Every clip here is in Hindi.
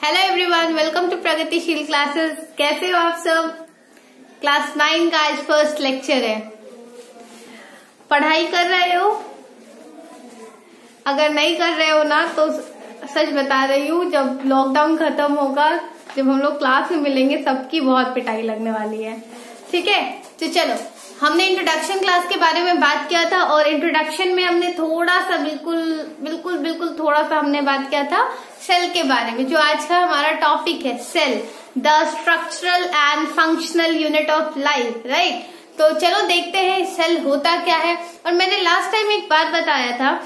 हेलो एवरीवन, वेलकम टू प्रगतिशील क्लासेस। कैसे हो आप सब? क्लास 9 का आज फर्स्ट लेक्चर है। पढ़ाई कर रहे हो? अगर नहीं कर रहे हो ना तो सच बता रही हूँ, जब लॉकडाउन खत्म होगा, जब हम लोग क्लास में मिलेंगे, सबकी बहुत पिटाई लगने वाली है। ठीक है, तो चलो, हमने इंट्रोडक्शन क्लास के बारे में बात किया था और इंट्रोडक्शन में हमने थोड़ा सा बिल्कुल थोड़ा सा हमने बात किया था सेल के बारे में, जो आज का हमारा टॉपिक है, cell, the structural and functional unit of life. Right, तो चलो देखते हैं सेल होता क्या है। और मैंने लास्ट टाइम एक बात बताया था,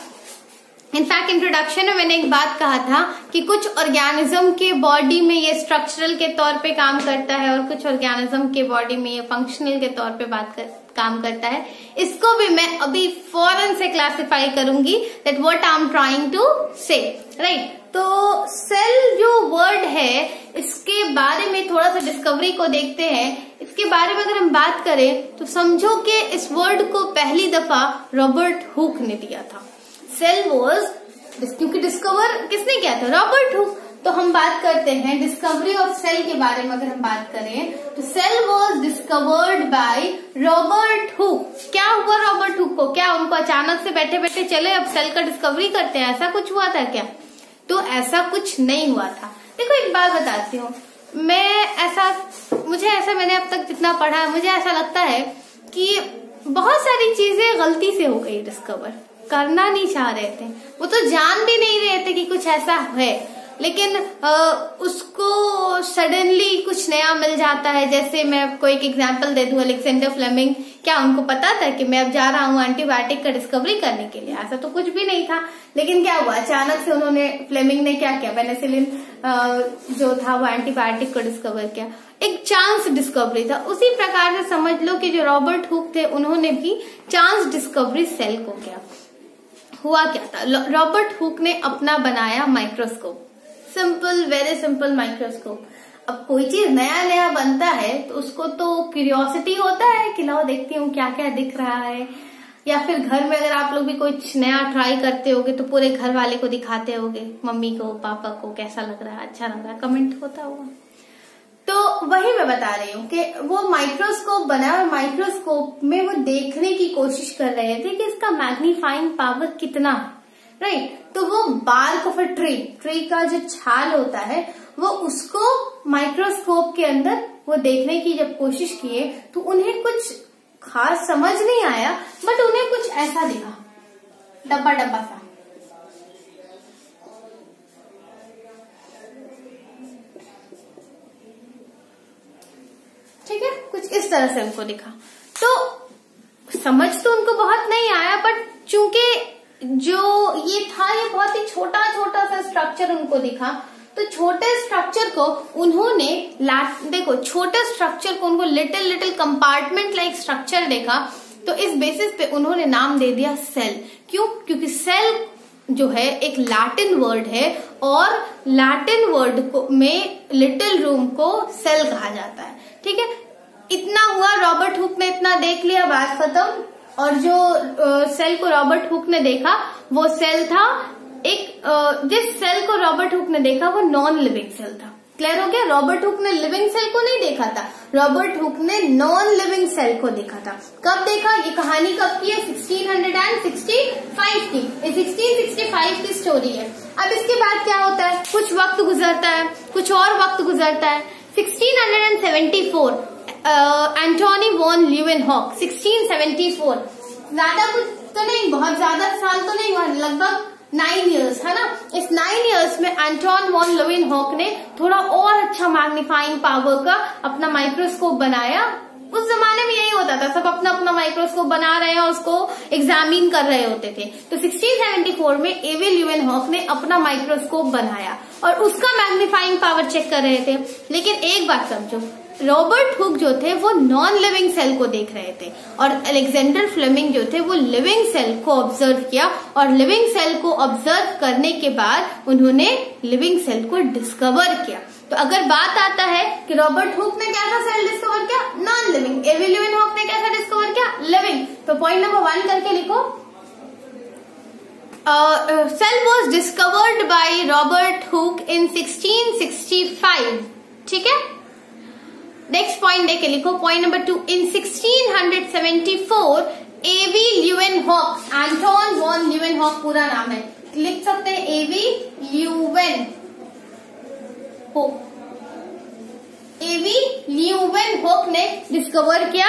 इनफैक्ट इंट्रोडक्शन में मैंने एक बात कहा था कि कुछ ऑर्गेनिज्म के बॉडी में ये स्ट्रक्चरल के तौर पे काम करता है और कुछ ऑर्गेनिज्म के बॉडी में ये फंक्शनल के तौर पे काम करता है। इसको भी मैं अभी फौरन से क्लासिफाई करूंगी that what I am trying to say. Right, तो सेल जो वर्ड है, इसके बारे में थोड़ा सा डिस्कवरी को देखते हैं। इसके बारे में अगर हम बात करें तो समझो कि इस वर्ड को पहली दफा रॉबर्ट हुक ने दिया था। सेल वॉज, क्योंकि डिस्कवर किसने किया था? Robert Hooke. तो हम बात करते हैं डिस्कवरी ऑफ सेल के बारे में। अगर हम बात करें तो cell was discovered by Robert Hooke. क्या हुआ रॉबर्ट हुक को? क्या उनको अचानक से बैठे बैठे चले अब सेल का डिस्कवरी करते हैं, ऐसा कुछ हुआ था क्या? तो ऐसा कुछ नहीं हुआ था। देखो, एक बात बताती हूँ, मुझे ऐसा मैंने अब तक जितना पढ़ा है, मुझे ऐसा लगता है कि बहुत सारी चीजें गलती से हो गई डिस्कवर, करना नहीं चाह रहे थे, वो तो जान भी नहीं रहे थे कि कुछ ऐसा है, लेकिन उसको सडनली कुछ नया मिल जाता है। जैसे मैं आपको एक एग्जांपल दे दूं, अलेक्जेंडर फ्लेमिंग, क्या उनको पता था कि मैं अब जा रहा हूँ एंटीबायोटिक का डिस्कवरी करने के लिए? ऐसा तो कुछ भी नहीं था, लेकिन क्या हुआ, अचानक से फ्लेमिंग ने क्या किया, पेनिसिलिन जो था वो एंटीबायोटिक को डिस्कवर किया। एक चांस डिस्कवरी था। उसी प्रकार से समझ लो कि जो रॉबर्ट हुक थे, उन्होंने भी चांस डिस्कवरी सेल को किया। हुआ क्या था, रॉबर्ट हुक ने अपना बनाया microscope, simple, very simple microscope. अब कोई चीज नया बनता है तो उसको तो क्यूरियोसिटी होता है कि लाओ देखती हूँ क्या क्या दिख रहा है। या फिर घर में अगर आप लोग भी कुछ नया ट्राई करते होगे तो पूरे घर वाले को दिखाते होगे, मम्मी को, पापा को, कैसा लग रहा है, अच्छा लग रहा है, कमेंट होता होगा। तो वही मैं बता रही हूँ कि वो माइक्रोस्कोप बना और माइक्रोस्कोप में वो देखने की कोशिश कर रहे थे कि इसका मैग्नीफाइंग पावर कितना है। राइट, तो वो बार्क ऑफ अ ट्री का जो छाल होता है, वो उसको माइक्रोस्कोप के अंदर वो देखने की जब कोशिश किए तो उन्हें कुछ खास समझ नहीं आया, बट उन्हें कुछ ऐसा दिखा, डब्बा सा। ठीक है, कुछ इस तरह से उनको दिखा। तो समझ तो उनको बहुत नहीं आया, बट चूंकि जो ये था, ये बहुत ही छोटा सा स्ट्रक्चर उनको दिखा, तो छोटे स्ट्रक्चर को उन्होंने देखो, छोटे स्ट्रक्चर को उनको लिटिल कंपार्टमेंट लाइक स्ट्रक्चर देखा, तो इस बेसिस पे उन्होंने नाम दे दिया सेल। क्यों? क्योंकि सेल जो है एक लैटिन वर्ड है और लैटिन वर्ड को में लिटिल रूम को सेल कहा जाता है। ठीक है, इतना हुआ, रॉबर्ट हुक ने इतना देख लिया, बात खत्म। और जो सेल को रॉबर्ट हुक ने देखा, वो सेल था जिस सेल को रॉबर्ट हुक ने देखा वो नॉन लिविंग सेल था। क्लियर हो गया? रॉबर्ट हुक ने लिविंग सेल को नहीं देखा था, रॉबर्ट हुक ने नॉन लिविंग सेल को देखा था। कब देखा? ये कहानी कब की है? 1665 की। ये 1665 की स्टोरी है। अब इसके बाद क्या होता है, कुछ वक्त गुजरता है, कुछ और वक्त गुजरता है। 1674 एंटोनी वॉन ल्यूवेनहॉक, 1674, ज्यादा कुछ तो नहीं, बहुत ज्यादा साल तो नहीं हुआ, लगभग 9 इयर्स है ना। इस 9 इयर्स में एंटोन वॉन ल्यूवेनहॉक ने थोड़ा और अच्छा मैग्नीफाइंग पावर का अपना माइक्रोस्कोप बनाया। उस जमाने में यही होता था, सब अपना अपना माइक्रोस्कोप बना रहे हैं, उसको एग्जामिन कर रहे होते थे। तो 1674 में एवी ल्यूवेनहॉक ने अपना माइक्रोस्कोप बनाया और उसका मैग्नीफाइंग पावर चेक कर रहे थे। लेकिन एक बात समझो, रॉबर्ट हुक जो थे वो नॉन लिविंग सेल को देख रहे थे और अलेक्जेंडर फ्लेमिंग जो थे वो लिविंग सेल को ऑब्जर्व किया, और लिविंग सेल को ऑब्जर्व करने के बाद उन्होंने लिविंग सेल को डिस्कवर किया। तो अगर बात आता है कि रॉबर्ट हुक ने कैसा सेल डिस्कवर किया? Non living. एवी ल्यूवेनहॉक ने कैसा डिस्कवर किया? लिविंग। तो पॉइंट नंबर 1 करके लिखो, cell was discovered by Robert Hooke in 1665 ठीक है। नेक्स्ट पॉइंट देख के लिखो, पॉइंट नंबर 2, इन 1674 एवी ल्यूवेनहॉक, एंटोन वॉन ल्यूवेनहॉक पूरा नाम है, लिख सकते हैं एवी ल्यूवेनहॉक। एवी ल्यूवेनहॉक ने डिस्कवर किया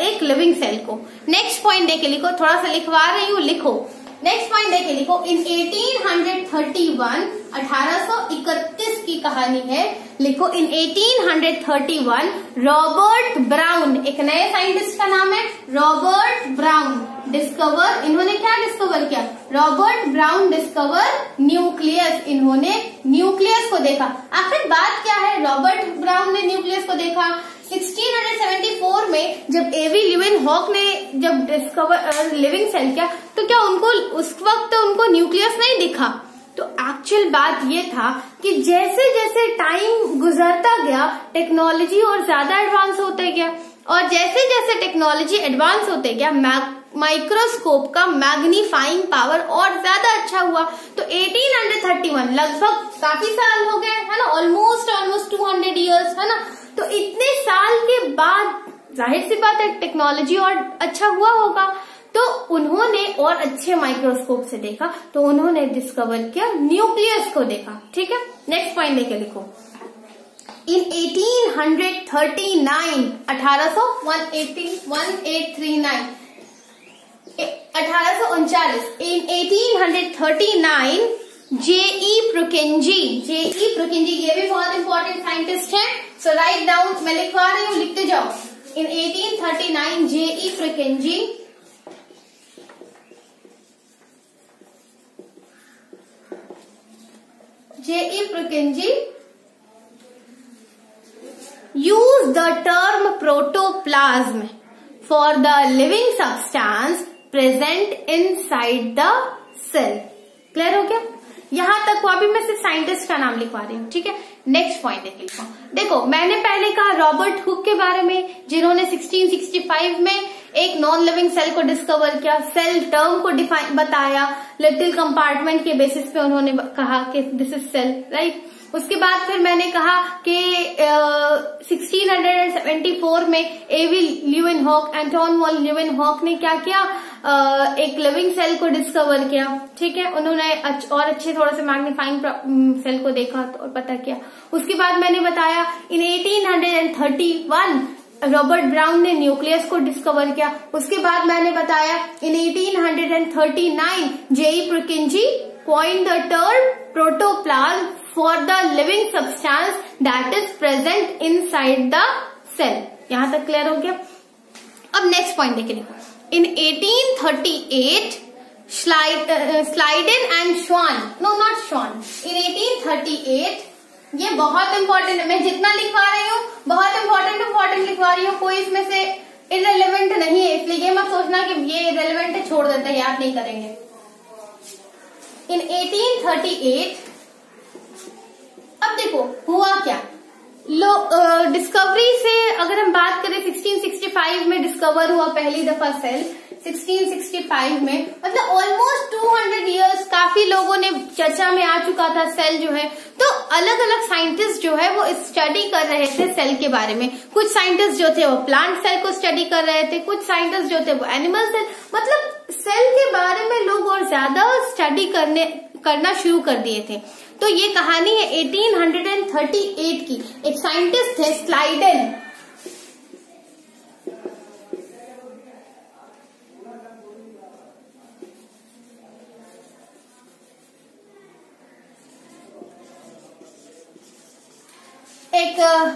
एक लिविंग सेल को। नेक्स्ट पॉइंट देख के लिखो, थोड़ा सा लिखवा रही हूँ, लिखो। नेक्स्ट पॉइंट देख के लिखो, इन 1831 1831 की कहानी है, लिखो इन 1831 रॉबर्ट ब्राउन, एक नए साइंटिस्ट का नाम है रॉबर्ट ब्राउन, डिस्कवर, इन्होंने क्या डिस्कवर किया, रॉबर्ट ब्राउन डिस्कवर न्यूक्लियस, इन्होंने न्यूक्लियस को देखा। आखिर बात क्या है, रॉबर्ट ब्राउन ने न्यूक्लियस को देखा 1674 में, जब एवी ल्यूवेनहॉक ने जब डिस्कवर लिविंग सेल किया, तो क्या उनको उस वक्त उनको न्यूक्लियस नहीं दिखा। तो एक्चुअल बात ये था कि जैसे जैसे टाइम गुजरता गया टेक्नोलॉजी और ज्यादा एडवांस होते गया, और जैसे जैसे टेक्नोलॉजी एडवांस होते गया माइक्रोस्कोप का मैग्नीफाइंग पावर और ज्यादा अच्छा हुआ। तो 1831 लगभग काफी साल हो गए है ना, ऑलमोस्ट 200 इयर्स है ना। तो इतने साल के बाद जाहिर सी बात है टेक्नोलॉजी और अच्छा हुआ होगा, तो उन्होंने और अच्छे माइक्रोस्कोप से देखा, तो उन्होंने डिस्कवर किया न्यूक्लियस को देखा। ठीक है, नेक्स्ट पॉइंट लेके लिखो, इन 1839 1839 इन 1839 जेई प्रुकेंजी, ये भी बहुत इंपॉर्टेंट साइंटिस्ट है, सो राइट डाउन, मैं लिखवा रही हूँ, लिखते जाओ। इन 1839 J E प्रुकेंजी use the term protoplasm for the living substance present inside the cell। Clear हो गया, यहां तक हुआ। अभी मैं सिर्फ साइंटिस्ट का नाम लिखवा रही हूँ। ठीक है, नेक्स्ट पॉइंट देख लिखो। देखो मैंने पहले कहा रॉबर्ट हुक के बारे में, जिन्होंने 1665 में एक नॉन लिविंग सेल को डिस्कवर किया, सेल टर्म को डिफाइन बताया, लिटिल कंपार्टमेंट के बेसिस पे उन्होंने कहा कि दिस इज सेल, राइट। उसके बाद फिर मैंने कहा कि 1674 में एवी ल्यूवेनहॉक, एंटोन वॉन ल्यूवेनहॉक ने क्या किया, एक लिविंग सेल को डिस्कवर किया। ठीक है, उन्होंने और अच्छे थोड़ा सा मैग्नीफाइंग सेल को देखा और पता किया। उसके बाद मैंने बताया इन 1831 रॉबर्ट ब्राउन ने न्यूक्लियस को डिस्कवर किया। उसके बाद मैंने बताया इन 1839 J E प्रुकेंजी coined the term protoplasm for the living substance that is present inside the cell। यहां तक क्लियर हो गया। अब नेक्स्ट पॉइंट देखिए, इन 1838 स्लाइडेन एंड श्वान, नो नॉट श्वान, इन 1838, ये बहुत इंपॉर्टेंट है, मैं जितना लिखवा रही हूँ बहुत इंपॉर्टेंट लिखवा रही हूँ, कोई इसमें से इररिलेवेंट नहीं है, इसलिए ये मत सोचना कि ये इररिलेवेंट है छोड़ देते हैं, याद नहीं करेंगे। इन 1838 अब देखो हुआ क्या, डिस्कवरी से अगर हम बात करें 1665 में डिस्कवर हुआ पहली दफा सेल, 1665 में, मतलब ऑलमोस्ट 200 इयर्स, काफी लोगों ने चर्चा में आ चुका था सेल जो है। तो अलग अलग साइंटिस्ट जो है वो स्टडी कर रहे थे सेल के बारे में। कुछ साइंटिस्ट जो थे वो प्लांट सेल को स्टडी कर रहे थे, कुछ साइंटिस्ट जो थे वो एनिमल सेल, मतलब सेल के बारे में लोग और ज्यादा स्टडी करना शुरू कर दिए थे। तो ये कहानी है 1838 की। एक साइंटिस्ट है Schleiden,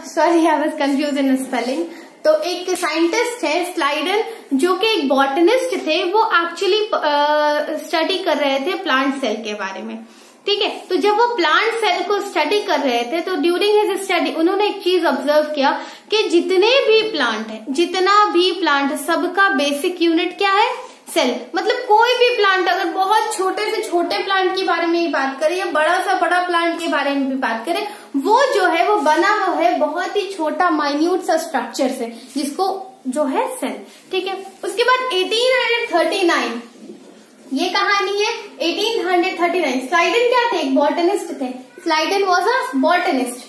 sorry I was confuse in spelling. तो एक साइंटिस्ट है स्लाइडेन जो कि एक बॉटनिस्ट थे, वो एक्चुअली स्टडी कर रहे थे प्लांट सेल के बारे में। ठीक है, तो जब वो प्लांट सेल को स्टडी कर रहे थे तो ड्यूरिंग हिज स्टडी उन्होंने एक चीज ऑब्जर्व किया कि जितना भी प्लांट है सबका बेसिक यूनिट क्या है, सेल। मतलब कोई भी प्लांट, अगर बहुत छोटे से छोटे प्लांट के बारे में ही बात करें या बड़ा से बड़ा प्लांट के बारे में भी बात करें, वो जो है वो बना हुआ है बहुत ही छोटा माइन्यूट सा स्ट्रक्चर से, जिसको जो है सेल। ठीक है, उसके बाद 1839 ये कहानी है 1839। स्लाइडेन क्या थे, एक बॉटनिस्ट थे। Schleiden was a botanist.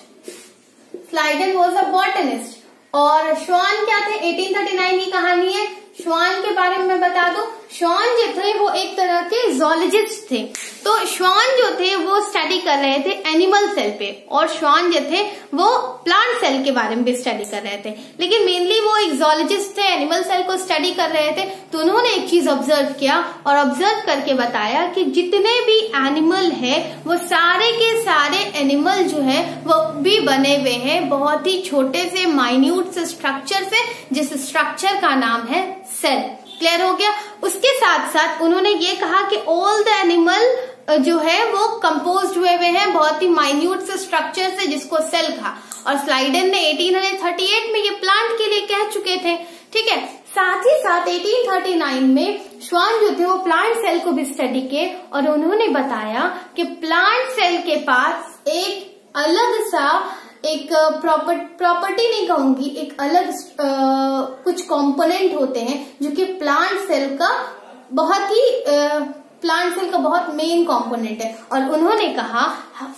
Schleiden was a botanist. और श्वान क्या थे, 1839 की कहानी है। श्वान के बारे में मैं बता दूं, श्वान जो थे वो एक तरह के जोलॉजिस्ट थे। तो श्वान जो थे वो स्टडी कर रहे थे एनिमल सेल पे, और श्वान जो थे वो प्लांट सेल के बारे में भी स्टडी कर रहे थे। लेकिन मेनली वो एक जोलॉजिस्ट थे, एनिमल सेल को स्टडी कर रहे थे। तो उन्होंने एक चीज ऑब्जर्व किया और ऑब्जर्व करके बताया कि जितने भी एनिमल है वो सारे के सारे एनिमल जो है वो भी बने हुए हैं बहुत ही छोटे से माइन्यूट से स्ट्रक्चर से, जिस स्ट्रक्चर का नाम है सेल। क्लियर हो गया। उसके साथ साथ उन्होंने ये कहा कि ऑल द एनिमल जो है वो कंपोज्ड हुए हैं बहुत ही माइन्यूट से स्ट्रक्चर से, जिसको सेल कहा। और स्लाइडेन ने 1838 में ये प्लांट के लिए कह चुके थे। ठीक है। साथ ही साथ 1839 में श्वान जो थे वो प्लांट सेल को भी स्टडी किए और उन्होंने बताया कि प्लांट सेल के पास एक अलग सा एक प्रॉपर्टी नहीं कहूंगी, एक अलग कुछ कंपोनेंट होते हैं जो कि प्लांट सेल का बहुत मेन कंपोनेंट है। और उन्होंने कहा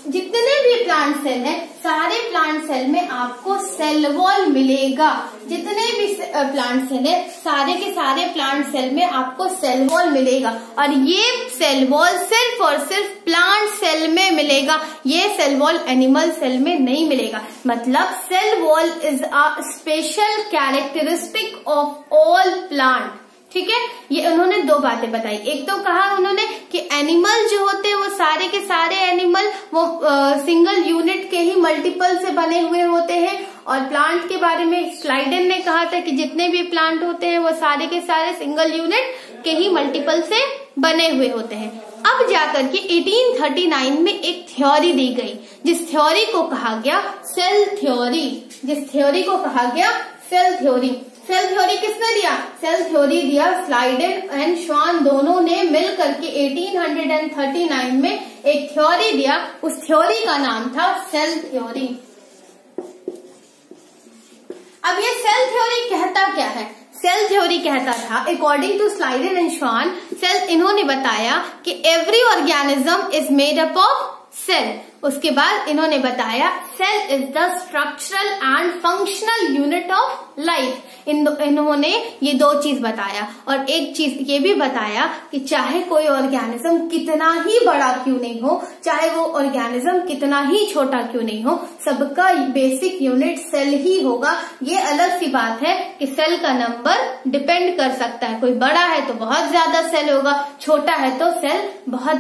जितने भी प्लांट सेल हैं सारे प्लांट सेल में आपको सेल वॉल मिलेगा। जितने भी प्लांट सेल है सारे के सारे प्लांट सेल में आपको सेल वॉल मिलेगा, और ये सेल वॉल सिर्फ और सिर्फ प्लांट सेल में मिलेगा। ये सेल वॉल एनिमल सेल में नहीं मिलेगा। मतलब cell wall is a special characteristic of all plant. ठीक है। ये उन्होंने दो बातें बताई। एक तो कहा उन्होंने कि एनिमल जो होते हैं वो सारे के सारे एनिमल वो सिंगल यूनिट के ही मल्टीपल से बने हुए होते हैं, और प्लांट के बारे में स्लाइडेन ने कहा था कि जितने भी प्लांट होते हैं वो सारे के सारे सिंगल यूनिट के ही मल्टीपल से बने हुए होते हैं। अब जाकर के 1839 में एक थ्योरी दी गई, जिस थ्योरी को कहा गया सेल थ्योरी। जिस थ्योरी को कहा गया सेल थ्योरी। सेल थ्योरी किसने दिया? सेल थ्योरी दिया स्लाइडेन एंड श्वान दोनों ने मिल करके 1839 में एक थ्योरी दिया। उस थ्योरी का नाम था सेल थ्योरी। अब ये सेल थ्योरी कहता क्या है? सेल थ्योरी कहता था according to Schleiden and Schwann, cell इन्होंने बताया कि every organism is made up of cell. उसके बाद इन्होंने बताया cell is the structural and functional unit of life. इन्होंने ये दो चीज बताया, और एक चीज ये भी बताया कि चाहे कोई ऑर्गेनिज्म कितना ही बड़ा क्यों नहीं हो, चाहे वो ऑर्गेनिज्म कितना ही छोटा क्यों नहीं हो, सबका बेसिक यूनिट सेल ही होगा। ये अलग सी बात है कि सेल का नंबर डिपेंड कर सकता है, कोई बड़ा है तो बहुत ज्यादा सेल होगा, छोटा है तो सेल बहुत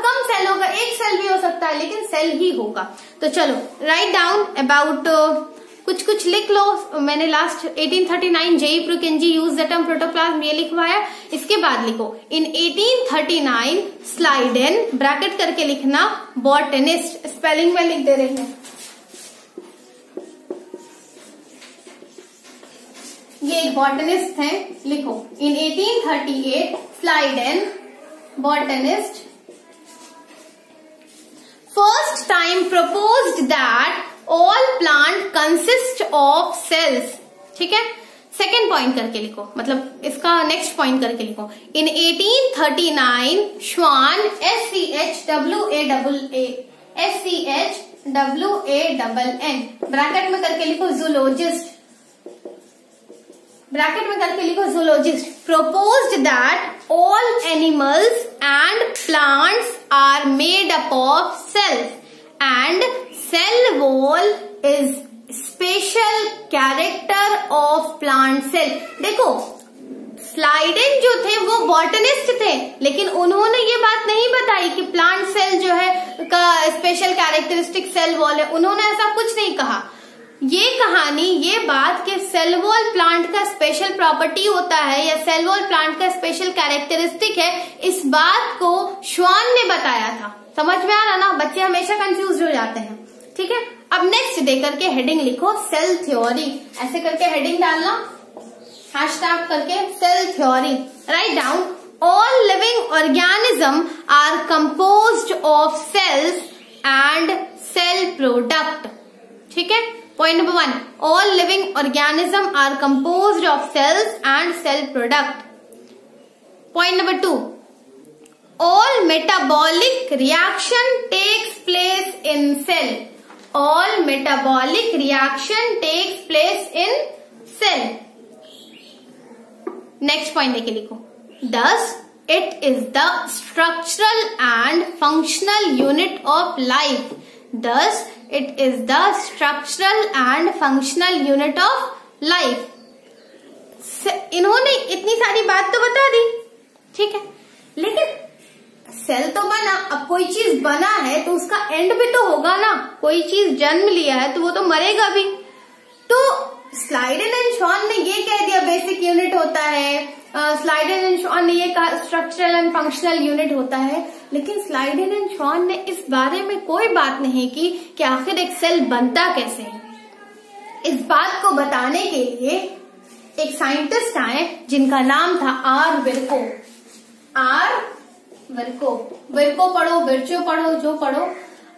कम सेल होगा, एक सेल भी हो सकता है लेकिन सेल ही होगा। तो चलो राइट डाउन अबाउट कुछ लिख लो। मैंने last 1839 J E Purkinje use the term protoplasm ये लिखवाया। इसके बाद लिखो इन 1839 स्लाइडेन ब्रैकेट करके लिखना बॉटनिस्ट, स्पेलिंग में लिख दे रही हूं। ये एक बॉटनिस्ट है, लिखो इन 1838 Schleiden botanist first time proposed that all plant consist of cells। ठीक है। सेकेंड पॉइंट करके लिखो, मतलब इसका नेक्स्ट पॉइंट करके लिखो इन 1839 श्वान SCHWANN ब्रैकेट में करके लिखो जूलॉजिस्ट, ब्रैकेट में करके लिखो zoologist proposed that all animals and plants are made up of cells and cell wall is special character of plant cell। देखो स्लाइडेन जो थे वो बॉटनिस्ट थे, लेकिन उन्होंने ये बात नहीं बताई कि प्लांट सेल जो है का स्पेशल कैरेक्टरिस्टिक सेल वॉल है। उन्होंने ऐसा कुछ नहीं कहा। ये कहानी, ये बात कि सेल वॉल प्लांट का स्पेशल प्रॉपर्टी होता है या सेल वॉल प्लांट का स्पेशल कैरेक्टरिस्टिक है, इस बात को श्वान ने बताया था। समझ में आ रहा ना? बच्चे हमेशा कंफ्यूज हो जाते हैं। ठीक है। अब नेक्स्ट दे करके हेडिंग लिखो सेल थ्योरी, ऐसे करके हेडिंग डालना हैशटैग करके cell theory. Write down all living organism are composed of cells and cell product. ठीक है। Point number 1, all living organisms are composed of cells and cell product. Point number 2, all metabolic reaction takes place in cell. All metabolic reaction takes place in cell. Next point देखे लिखो, thus it is the structural and functional unit of life. Thus it is the structural and functional unit of life. इन्होंने इतनी सारी बात तो बता दी, ठीक है, लेकिन सेल तो बना, अब कोई चीज बना है तो उसका एंड भी तो होगा ना। कोई चीज जन्म लिया है तो वो तो मरेगा भी। तो स्लाइडेन एंड शॉन ने ये कह दिया बेसिक यूनिट होता है, स्लाइडेन एंड शॉन ने ये कहा स्ट्रक्चरल एंड फंक्शनल यूनिट होता है, लेकिन स्लाइडेन एंड शॉन ने इस बारे में कोई बात नहीं की कि आखिर एक सेल बनता कैसे है। इस बात को बताने के लिए एक साइंटिस्ट आए जिनका नाम था आर विर्को। आर विर्को, विर्को पढ़ो, विर्चो पढ़ो, जो पढ़ो,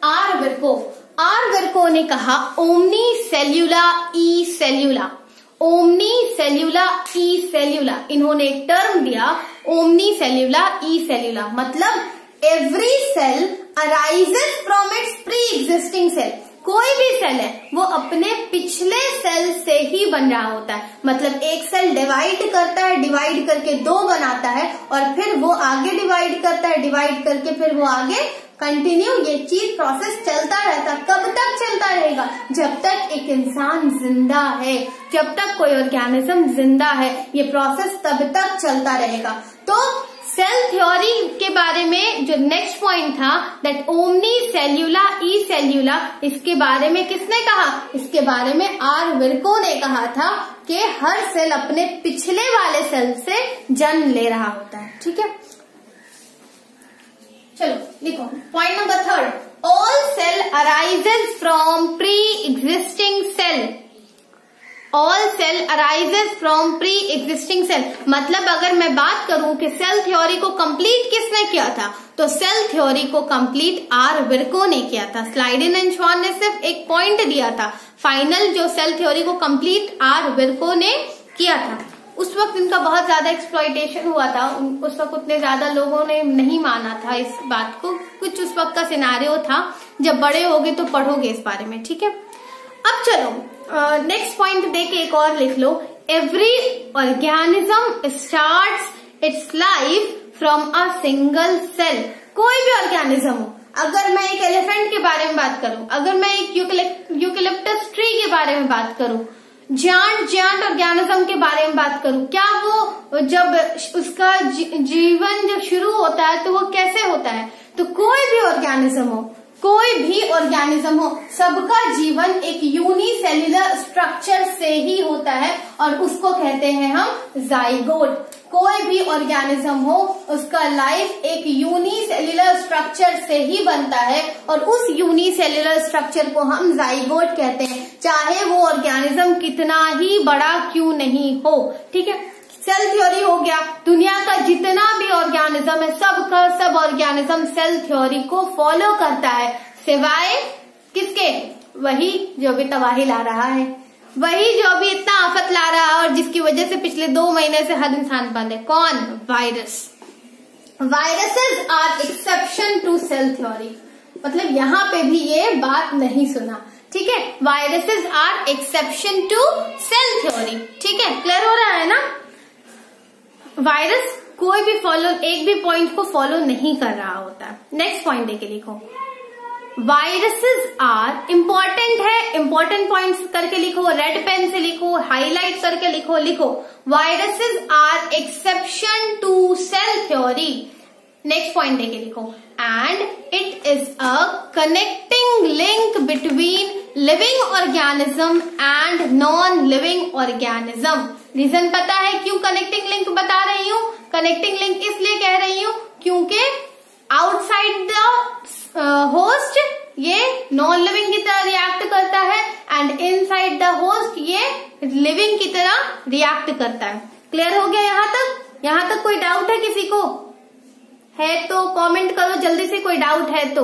आर विर्को। आर विर्को ने कहा ओमनी सेल्यूला ई सेल्यूला, ओमनी सेल्यूला ई सेल्यूला। इन्होंने एक टर्म दिया ओमनी सेल्यूला ई सेल्यूला, मतलब every cell arises from its pre existing cell. कोई भी सेल है वो अपने पिछले सेल से ही बन रहा होता है। मतलब एक सेल डिवाइड करता है, डिवाइड करके दो बनाता है, और फिर वो आगे डिवाइड करता है, डिवाइड करके फिर वो आगे कंटिन्यू, ये चीज प्रोसेस चलता रहता। कब तक चलता रहेगा? जब तक एक इंसान जिंदा है, जब तक कोई ऑर्गेनिज्म जिंदा है, ये प्रोसेस तब तक चलता रहेगा। तो सेल थ्योरी के बारे में जो नेक्स्ट पॉइंट था, दैट ओमनी सेल्यूला ई सेल्यूला, इसके बारे में किसने कहा? इसके बारे में आर विर्को ने कहा था कि हर सेल अपने पिछले वाले सेल से जन्म ले रहा होता है। ठीक है, चलो लिखो point number 3, all cell arises from pre existing cell. All cell arises from pre existing cell, मतलब अगर मैं बात करूं कि सेल थ्योरी को कंप्लीट किसने किया था, तो सेल थ्योरी को कंप्लीट आर विर्को ने किया था। स्लाइडेन एंड शॉन ने सिर्फ एक पॉइंट दिया था, फाइनल जो सेल थ्योरी को कंप्लीट आर विर्को ने किया था। उस वक्त इनका बहुत ज्यादा एक्सप्लॉइटेशन हुआ था, उस वक्त उतने ज्यादा लोगों ने नहीं माना था इस बात को। कुछ उस वक्त का सिनारियो था, जब बड़े होगे तो पढ़ोगे इस बारे में। ठीक है, अब चलो नेक्स्ट पॉइंट दे के एक और लिख लो, every organism starts its life from a single cell. कोई भी ऑर्गेनिज्म हो, अगर मैं एक एलिफेंट के बारे में बात करूं, अगर मैं एक यूकेलिप्टस ट्री के बारे में बात करूं, जायंट ऑर्गेनिज्म के बारे में बात करूं, क्या वो जब उसका जीवन जब शुरू होता है तो वो कैसे होता है? तो कोई भी ऑर्गेनिज्म हो, कोई भी ऑर्गेनिज्म हो, सबका जीवन एक यूनिसेल्युलर स्ट्रक्चर से ही होता है और उसको कहते हैं हम जाइगोट। कोई भी ऑर्गेनिज्म हो, उसका लाइफ एक यूनिसेल्युलर स्ट्रक्चर से ही बनता है और उस यूनिसेल्युलर स्ट्रक्चर को हम जाइगोट कहते हैं, चाहे वो ऑर्गेनिज्म कितना ही बड़ा क्यों नहीं हो। ठीक है, सेल थ्योरी हो गया, दुनिया का जितना भी ऑर्गेनिज्म है सबका सब ऑर्गेनिज्म सेल थ्योरी को फॉलो करता है, सिवाय किसके? वही जो भी तबाही ला रहा है, वही जो भी इतना आफत ला रहा है और जिसकी वजह से पिछले 2 महीने से हर इंसान बंद है। कौन? Virus. Viruses are exception to cell theory, मतलब यहाँ पे भी ये बात नहीं सुना। ठीक है, viruses are exception to cell theory. ठीक है, क्लियर हो रहा है ना? वायरस कोई भी एक भी पॉइंट को फॉलो नहीं कर रहा होता। नेक्स्ट पॉइंट देके लिखो, वायरसेस आर इंपॉर्टेंट है, इंपॉर्टेंट पॉइंट्स करके लिखो, रेड पेन से लिखो, हाईलाइट करके लिखो viruses are exception to cell theory. Next point देके लिखो, and it is a connecting link between living organism and non living organism. Reason पता है क्यों कनेक्टिंग लिंक बता रही हूँ? कनेक्टिंग लिंक इसलिए कह रही हूँ क्योंकि आउटसाइड द होस्ट ये नॉन लिविंग की तरह रिएक्ट करता है एंड इनसाइड द होस्ट ये लिविंग की तरह रिएक्ट करता है। क्लियर हो गया यहाँ तक? यहाँ तक कोई डाउट है किसी को? है तो कमेंट करो जल्दी से, कोई डाउट है तो।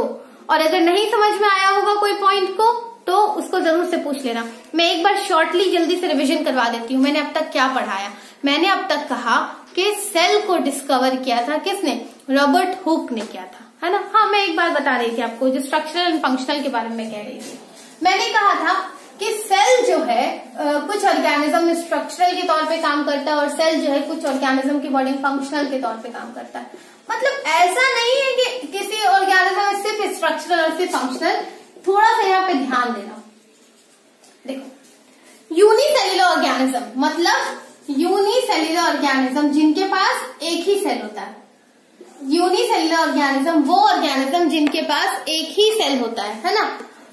और अगर नहीं समझ में आया होगा कोई पॉइंट को तो उसको जरूर से पूछ लेना। मैं एक बार शॉर्टली जल्दी से रिवीजन करवा देती हूँ। मैंने अब तक क्या पढ़ाया? मैंने अब तक कहा कि सेल को डिस्कवर किया था किसने? रॉबर्ट हुक ने किया था, है ना? हाँ, मैं एक बार बता रही थी आपको, जो स्ट्रक्चरल एंड फंक्शनल के बारे में कह रही थी। मैंने कहा था कि सेल जो है कुछ ऑर्गेनिज्म स्ट्रक्चरल के तौर पे काम करता है और सेल जो है कुछ ऑर्गेनिज्म की बॉडी में फंक्शनल के तौर पे काम करता है। मतलब ऐसा नहीं है कि किसी ऑर्गेनिज्म सिर्फ स्ट्रक्चरल और सिर्फ फंक्शनल। थोड़ा सा यहाँ पे ध्यान देना। देखो, यूनिसेल्युलर ऑर्गेनिज्म मतलब यूनिसेल्युलर ऑर्गेनिज्म जिनके पास एक ही सेल होता है। यूनिसेल्युलर ऑर्गेनिज्म वो ऑर्गेनिज्म जिनके पास एक ही सेल होता है ना।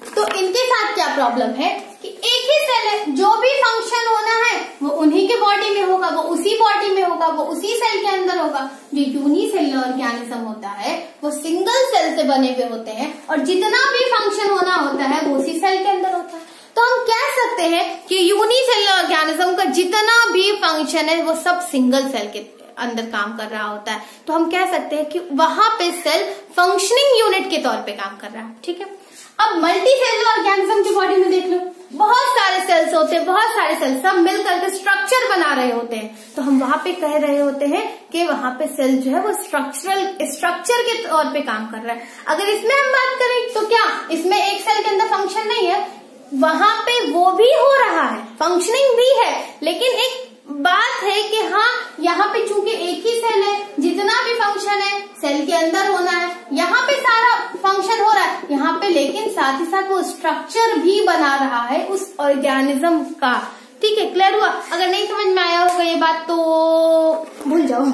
तो इनके साथ क्या प्रॉब्लम है कि एक ही सेल है, जो भी फंक्शन होना है वो उन्हीं के बॉडी में होगा, वो उसी बॉडी में होगा, वो उसी सेल के अंदर होगा। जो यूनिसेल्युलर ऑर्गेनिज्म होता है वो सिंगल सेल से बने हुए होते हैं और जितना भी फंक्शन होना होता है वो उसी सेल के अंदर होता है। तो हम कह सकते हैं कि यूनिसेल्युलर ऑर्गेनिज्म का जितना भी फंक्शन है वो सब सिंगल सेल के अंदर काम कर रहा होता है। तो हम कह सकते हैं कि वहां पे सेल फंक्शनिंग यूनिट के तौर पे काम कर रहा है। ठीक है, अब मल्टी सेलुलर ऑर्गेनिज्म की बॉडी में देख लो, बहुत सारे सेल्स होते हैं, बहुत सारे सेल्स सब मिलकर के स्ट्रक्चर बना रहे होते हैं। तो हम वहां पे कह रहे होते हैं कि वहां पे सेल जो है वो स्ट्रक्चर के तौर पे काम कर रहा है। अगर इसमें हम बात करें तो क्या इसमें एक सेल के अंदर फंक्शन नहीं है, वहां पे वो भी हो रहा है, फंक्शनिंग भी है, लेकिन एक बात है कि हाँ यहाँ पे चूंकि एक ही सेल है, जितना भी फंक्शन है सेल के अंदर होना है, यहाँ पे सारा फंक्शन हो रहा है यहाँ पे, लेकिन साथ ही साथ वो स्ट्रक्चर भी बना रहा है उस ऑर्गेनिज्म का। ठीक है, क्लियर हुआ? अगर नहीं समझ में आया होगा ये बात तो भूल जाओ।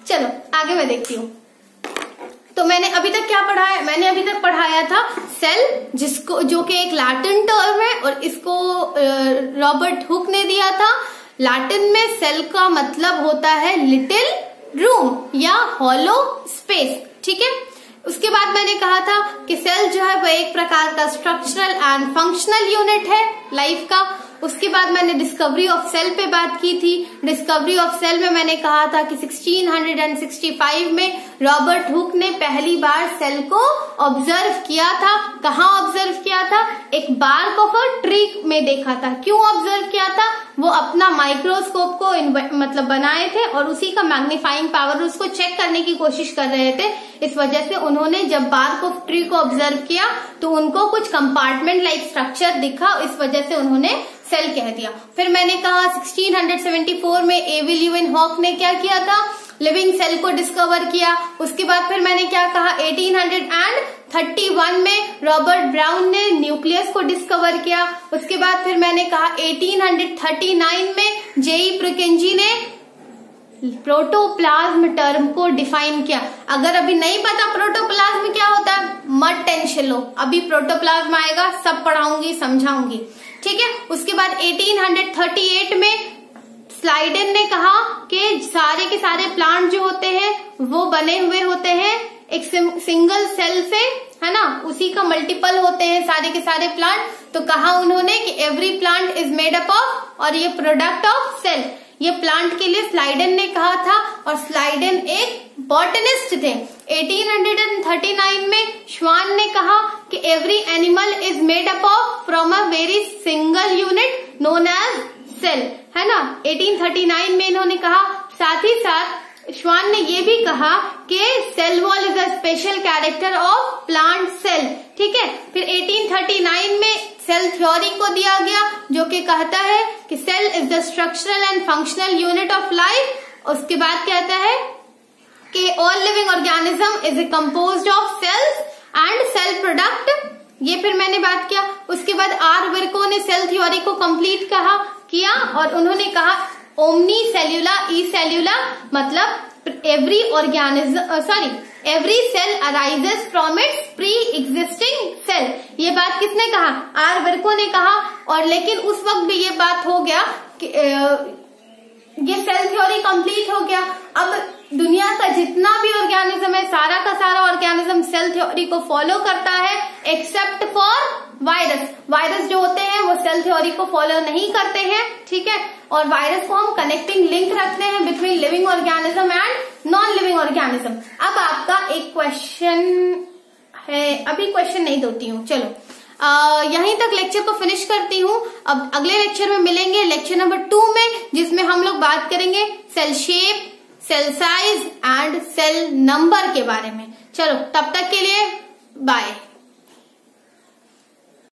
चलो आगे मैं देखती हूँ। तो मैंने अभी तक क्या पढ़ा है? मैंने अभी तक पढ़ाया था सेल, जिसको जो कि एक लैटिन टर्म है और इसको रॉबर्ट हुक ने दिया था। लैटिन में सेल का मतलब होता है लिटिल रूम या हॉलो स्पेस। ठीक है, उसके बाद मैंने कहा था कि सेल जो है वह एक प्रकार का स्ट्रक्चरल एंड फंक्शनल यूनिट है लाइफ का। उसके बाद मैंने डिस्कवरी ऑफ सेल पे बात की थी। डिस्कवरी ऑफ सेल में मैंने कहा था कि 1665 में रॉबर्ट हुक ने पहली बार सेल को ऑब्जर्व किया था। कहाँ ऑब्जर्व किया था? एक बार्क ऑफ अ ट्री में देखा था। क्यों ऑब्जर्व किया था? वो अपना माइक्रोस्कोप को मतलब बनाए थे और उसी का मैग्नीफाइंग पावर उसको चेक करने की कोशिश कर रहे थे। इस वजह से उन्होंने जब बार्क ऑफ ट्री को ऑब्जर्व किया तो उनको कुछ कंपार्टमेंट लाइक स्ट्रक्चर दिखा, इस वजह से उन्होंने सेल कह दिया। फिर मैंने कहा 1674 में एवी ल्यूवेन हॉक ने क्या किया था? लिविंग सेल को डिस्कवर किया। उसके बाद फिर मैंने क्या कहा? 1831 में रॉबर्ट ब्राउन ने न्यूक्लियस को डिस्कवर किया। उसके बाद फिर मैंने कहा 1839 में जेई प्रुकेंजी ने प्रोटोप्लाज्म टर्म को डिफाइन किया। अगर अभी नहीं पता प्रोटोप्लाज्म क्या होता है, मत टेंशन लो, अभी प्रोटोप्लाज्म आएगा, सब पढ़ाऊंगी, समझाऊंगी। ठीक है, उसके बाद 1838 में स्लाइडेन ने कहा कि सारे के सारे प्लांट जो होते हैं वो बने हुए होते हैं एक सिंगल सेल से, है ना, उसी का मल्टीपल होते हैं सारे के सारे प्लांट। तो कहा उन्होंने कि every plant is made up of, और ये प्रोडक्ट ऑफ सेल। ये प्लांट के लिए स्लाइडेन ने कहा था और स्लाइडेन एक बॉटनिस्ट थे। 1839 में श्वान ने कहा कि every animal is made up of from a very single unit known as cell, है ना। 1839 में इन्होंने कहा। साथ ही साथ श्वान ने ये भी कहा कि cell wall is a special character of plant cell. ठीक है, फिर 1839 में सेल थ्योरी को दिया गया जो कि कहता है कि cell is the structural and functional unit of life. उसके बाद कहता है कि all living organism is composed of cells and cell product. ये फिर मैंने बात किया। उसके बाद आर विर्को ने सेल थ्योरी को कंप्लीट किया और उन्होंने कहा ओमनी सेल्यूला ई सेल्यूला, मतलब every cell arises from its pre existing cell. ये बात किसने कहा? आर विर्को ने कहा। और लेकिन उस वक्त भी ये बात हो गया कि ये सेल थ्योरी कंप्लीट हो गया। अब दुनिया का जितना भी ऑर्गेनिज्म है, सारा का सारा ऑर्गेनिज्म सेल थ्योरी को फॉलो करता है एक्सेप्ट फॉर वायरस। वायरस जो होते हैं वो सेल थ्योरी को फॉलो नहीं करते हैं। ठीक है, और वायरस को हम कनेक्टिंग लिंक रखते हैं between living organism and non living organism. अब आपका एक क्वेश्चन है, अभी क्वेश्चन नहीं देती हूँ, चलो यहीं तक लेक्चर को फिनिश करती हूँ। अब अगले लेक्चर में मिलेंगे, लेक्चर नंबर 2 में, जिसमें हम लोग बात करेंगे cell shape, cell size and cell number के बारे में। चलो तब तक के लिए बाय।